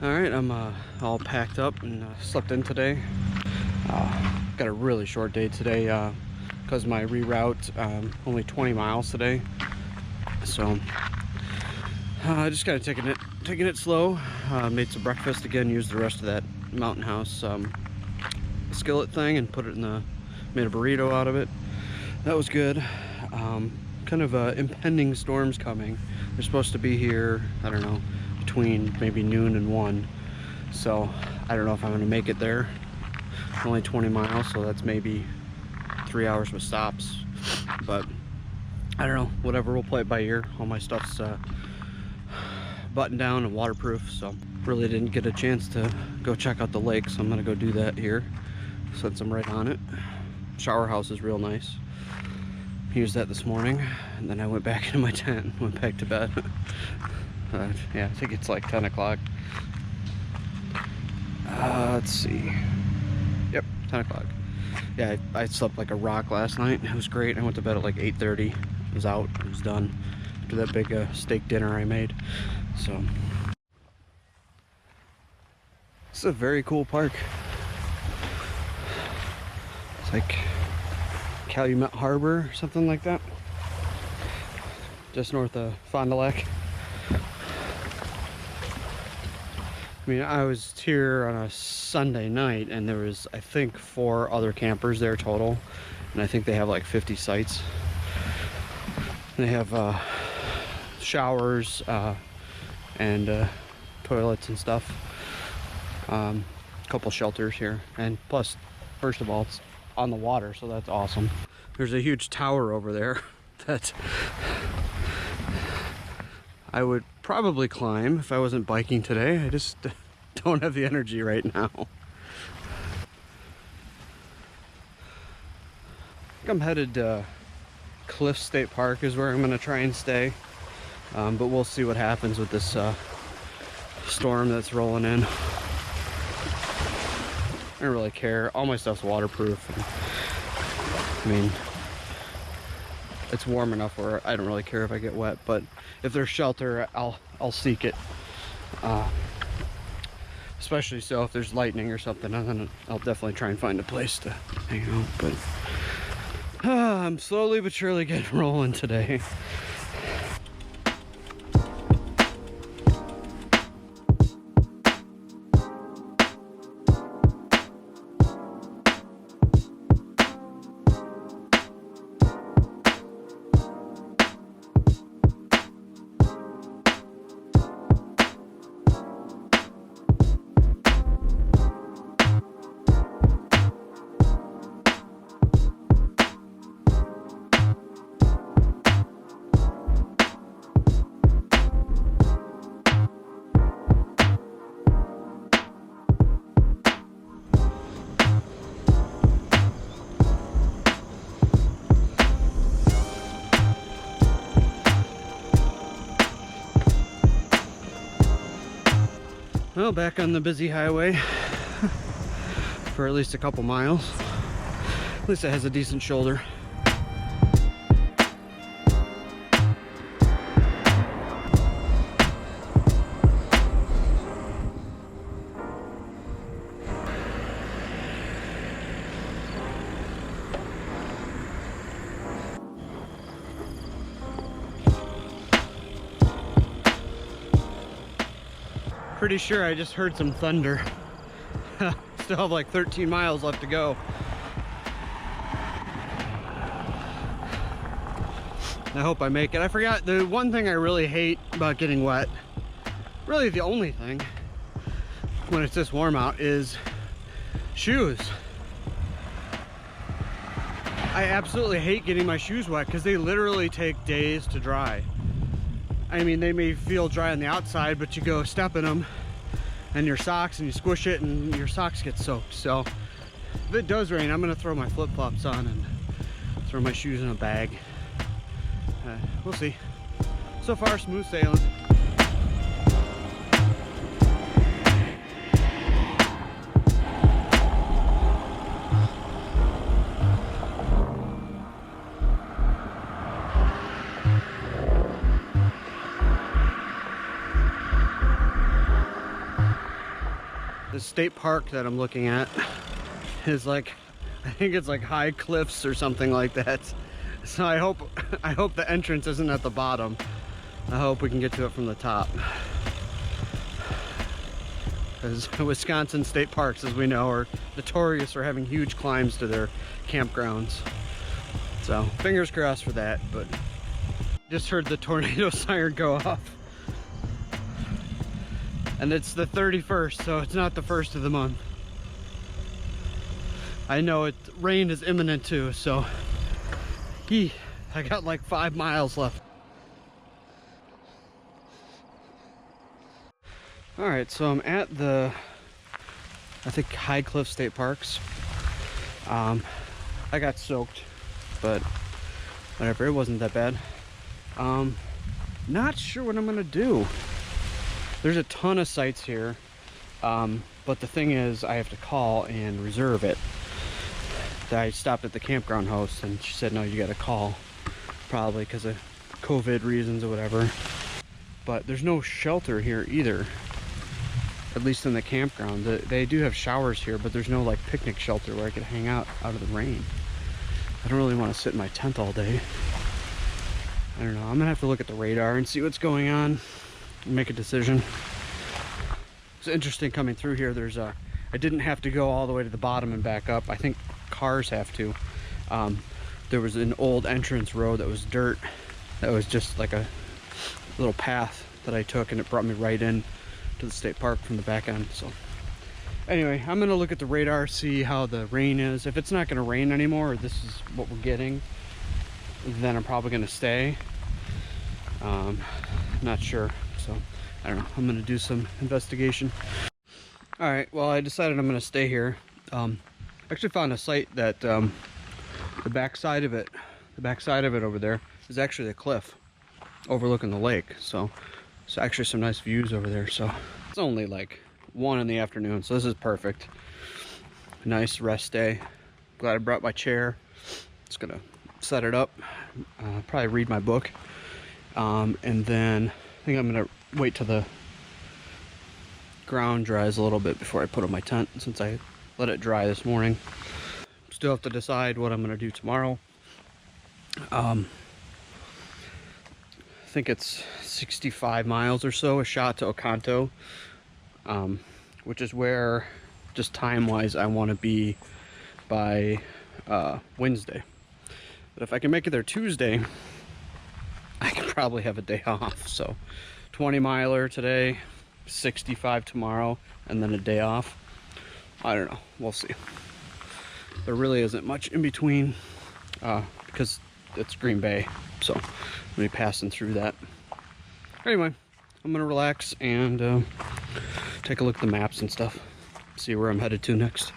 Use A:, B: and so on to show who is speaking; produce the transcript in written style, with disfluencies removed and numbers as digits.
A: Alright, I'm all packed up and slept in today. Got a really short day today because my reroute only 20 miles today. So just kind of taking it slow. Made some breakfast again, used the rest of that Mountain House skillet thing and made a burrito out of it. That was good. Kind of impending storms coming. They're supposed to be here, I don't know, between maybe noon and 1. So I don't know if I'm gonna make it there. Only 20 miles, so that's maybe 3 hours with stops. But I don't know, whatever, we'll play it by ear. All my stuff's buttoned down and waterproof, so really didn't get a chance to go check out the lake, so I'm gonna go do that here since I'm right on it. Shower house is real nice. Used that this morning, and then I went back into my tent and went back to bed. Yeah, I think it's like 10 o'clock. Let's see. Yep, 10 o'clock. Yeah, I slept like a rock last night. It was great. I went to bed at like 8:30. I was out. I was done after that big steak dinner I made. So, it's a very cool park. It's like Calumet Harbor or something like that. Just north of Fond du Lac. I mean, I was here on a Sunday night and there was, I think, 4 other campers there total. And I think they have like 50 sites. They have showers and toilets and stuff. A couple shelters here. And plus, first of all, it's on the water, so that's awesome. There's a huge tower over there that I would probably climb if I wasn't biking today. I just don't have the energy right now. I think I'm headed to Cliff State Park is where I'm gonna try and stay. But we'll see what happens with this storm that's rolling in. I don't really care. All my stuff's waterproof. I mean, it's warm enough where I don't really care if I get wet, but if there's shelter, I'll seek it. Especially so if there's lightning or something, then I'll definitely try and find a place to hang out. But I'm slowly but surely getting rolling today. Well, back on the busy highway for at least a couple miles. At least it has a decent shoulder. Pretty sure I just heard some thunder. Still have like 13 miles left to go. I hope I make it. I forgot the one thing I really hate about getting wet, really the only thing when it's this warm out, is shoes. I absolutely hate getting my shoes wet because they literally take days to dry. I mean, they may feel dry on the outside, but you go step in them and your socks and you squish it and your socks get soaked. So if it does rain, I'm gonna throw my flip-flops on and throw my shoes in a bag. We'll see. So far, smooth sailing. The state park that I'm looking at is like, I think it's like high cliffs or something like that. So I hope the entrance isn't at the bottom. I hope we can get to it from the top. Because Wisconsin state parks, as we know, are notorious for having huge climbs to their campgrounds. So fingers crossed for that, but just heard the tornado siren go off. And it's the 31st, so it's not the first of the month. I know rain is imminent too, so I got like 5 miles left. All right, so I'm at the, I think, High Cliff State Parks. I got soaked, but whatever, it wasn't that bad. Not sure what I'm gonna do. There's a ton of sites here, but the thing is, I have to call and reserve it. I stopped at the campground host, and she said, no, you gotta call, probably because of COVID reasons or whatever. But there's no shelter here either. At least in the campground. They do have showers here, but there's no like picnic shelter where I could hang out of the rain. I don't really want to sit in my tent all day. I don't know. I'm gonna have to look at the radar and see what's going on and make a decision. It's interesting coming through here. I didn't have to go all the way to the bottom and back up. I think cars have to. There was an old entrance road that was dirt. That was just like a little path that I took, and it brought me right in to the state park from the back end. So anyway, I'm gonna look at the radar, see how the rain is. If it's not gonna rain anymore, or this is what we're getting, then I'm probably gonna stay. Not sure, so I don't know. I'm gonna do some investigation. All right, well, I decided I'm gonna stay here. Actually found a site that the backside of it over there is actually a cliff overlooking the lake. So it's actually some nice views over there. So it's only like 1 in the afternoon, so this is perfect. Nice rest day. Glad I brought my chair. Just gonna set it up, probably read my book, and then I think I'm gonna wait till the ground dries a little bit before I put up my tent, since I let it dry this morning. Still have to decide what I'm gonna do tomorrow. I think it's 65 miles or so, a shot to Oconto, which is where, just time-wise, I want to be by Wednesday. But if I can make it there Tuesday, I can probably have a day off. So 20 miler today, 65 tomorrow, and then a day off. I don't know, we'll see. There really isn't much in between, because it's Green Bay, so I'm gonna be passing through that. Anyway, I'm gonna relax and take a look at the maps and stuff, see where I'm headed to next.